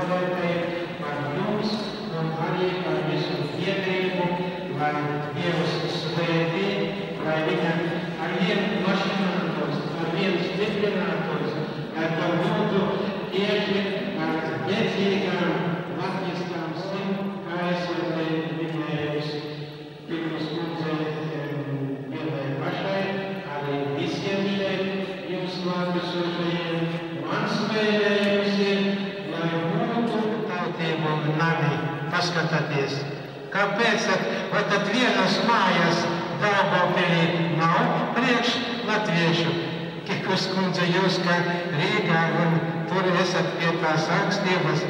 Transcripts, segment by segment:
svētēji par jums un arī par visu biedrību, lai Dievs svētī, lai viņam ar vienu mašinātos, ar vienu stiprinātos, lai to būtu tieši ar iecīgām latviskām simtkaisotē minējusi Pirmas kundze vienai pašai, arī visiem šeit jums klātesošajiem. Mans vēlējums ir, lai būtu tautību nami. Paskatieties, kāpēc vai tad vienas mājas Daugavpilī nav priekš latviešu? Kikus kundze, jūs kā Rīgā un tur esat pie tās augstības,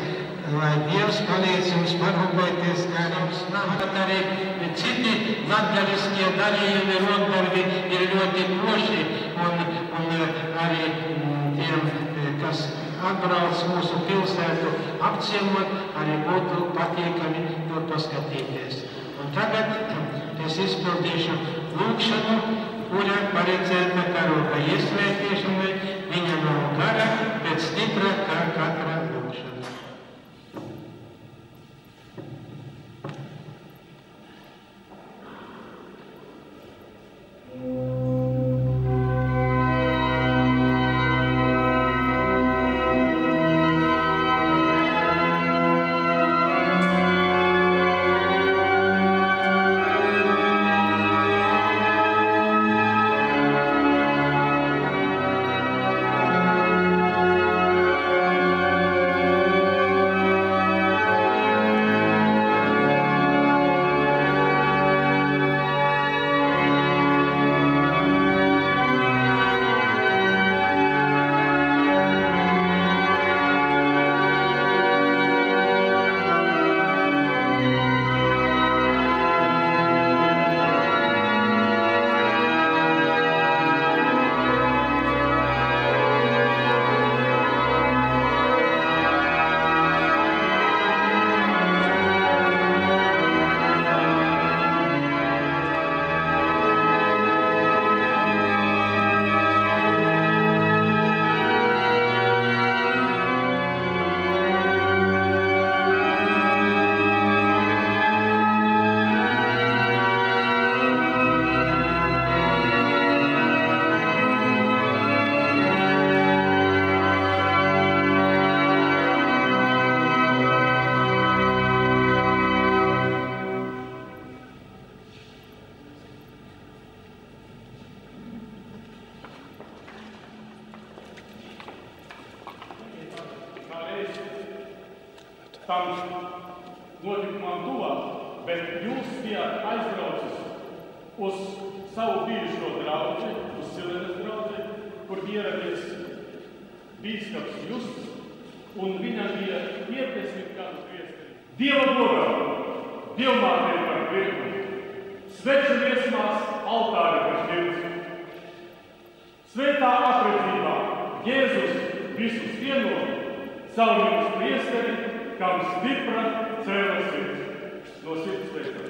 lai Dievs palīdz jums parūpēties, kā jums nav. Arī citi latgaļiskie darījumi, rokdarbi ir ļoti droši un arī tiem, kas atbrauc mūsu pilsētu apciemot, arī būtu patīkami tur paskatīties. Un tagad es izpildīšu lūkšanu, kura paredzēta karoga iesvētīšanai. Viņa nav gara, bet stipra kā katra lūkšana. Tam notikumam tuvāk, bet jūs bijāt aizbraucis uz savu bijušo draugu, uz Silenes draugu, kur ieradies bīskaps Justs, un viņam bija 50 gadu priesteri. Dieva godā, Dievmātei par prieklu, sveču liesmās altāri par šķirci. Svētā apredzībā Jēzus visus vieno, savu jums priesteri, kam stipra cēla sirds. No sirds sveicam.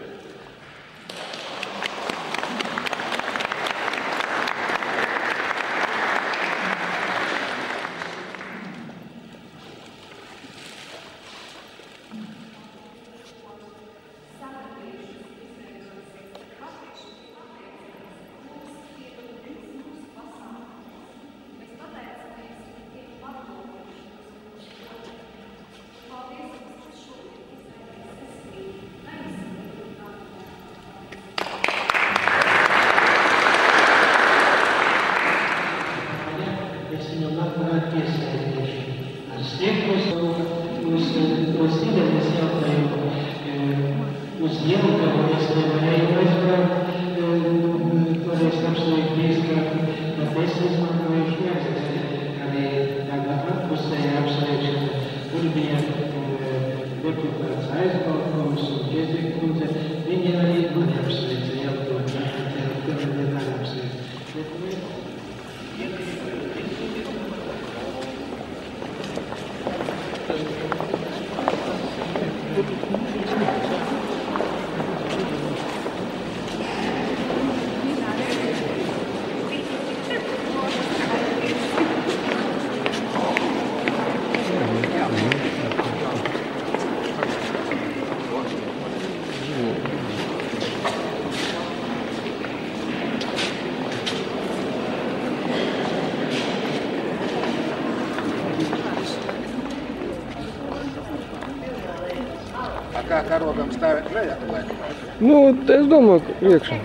karogam stāvēt lejā, laikam. Nu, es domāju, ka iekšā.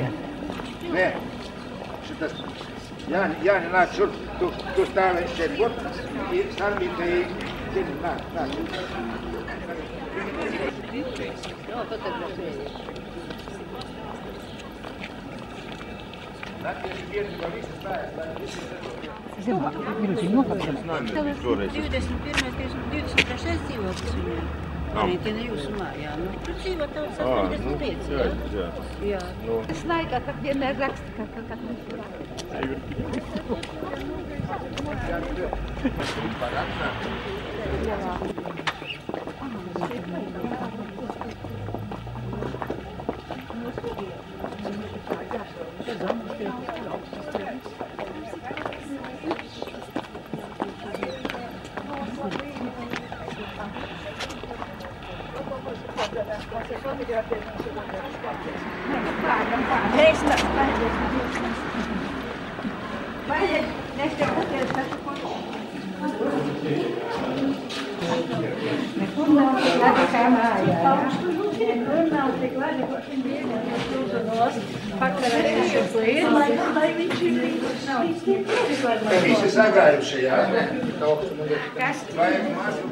Nē, šitas, Jāni, nāk šur, tu stāvēsi šeit, kur, sarmītei, nāk. Latvieši piedzīvo visas stājas, lai visi Zinu, 21. 23. dzīvoklis viņiem. Valentīna jūsu mājā. Nu, tur dzīvo tavs 85, jā? Jā. Es laikā tā vienmēr raksta, ka mums raksta. Visi sagājuši, jā? Vajag mazu.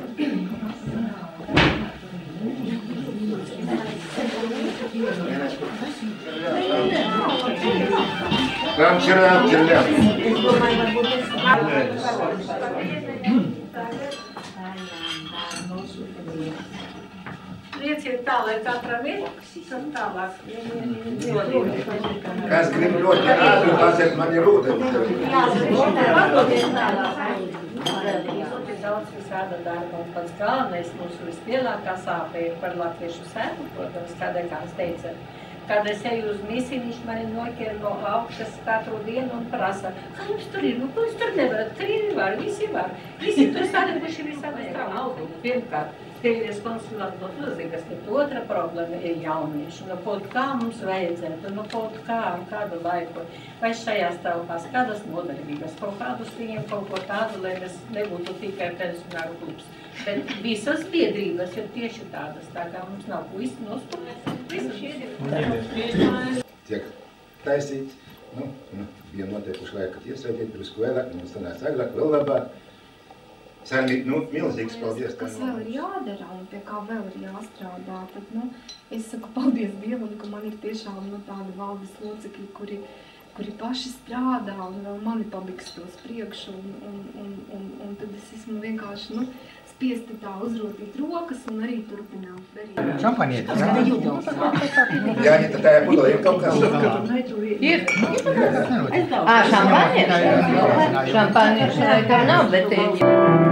Tam čirļām. Lieciet tā, lai katram ir, un tālāk. Kas grib ļoti ātri, paziet man ir ūdeni. Daudz visāda darba, un pats galvenais mūsu vislielākā sāpe ir par latviešu sēmu, protams, kādēļ, kā es teicu. Kad es eju uz misiju, viņš mani noķer no augšas katru dienu un prasa, kā jums tur ir, nu, ko jūs tur nevarat, krīvi var, visi var. Visi tur sadarbuši visādas naudu. Pirmkārt, Krievijas konsulāts būtu uzzīgas, bet otra problēma ir jaunieši. Nu, kaut kā mums vajadzētu, nu, kaut kā, kādu laiku, vai šajās telpās, kādas nodarbības, kaut kādus viņiem kaut ko tādu, lai mēs nebūtu tikai pensionāru klubs. Bet visas biedrības ir tieši tādas, tā kā mums nav ko īsti nostumēt. Tiek taisīts, bija noteikuši laiku, kad iesaidīt, drusku vēlāk, mums sanāca agrāk, vēl labāk. Sarmīt, milzīgs paldies. Kas vēl ir jādara un pie kā vēl ir jāstrādā, tad, es saku paldies Dievam, ka man ir tiešām, tādi valdes locekļi, kuri paši strādā un vēl mani paliks tos priekšu un tad es esmu vienkārši, spiesti tā uzrotīt rokas un arī turpināt darīt. Šampanieti, jā? Jāņita, tā pudelē ir kaut kas? Ir. Šampanieti? Šampanieti laikam nav, bet ir.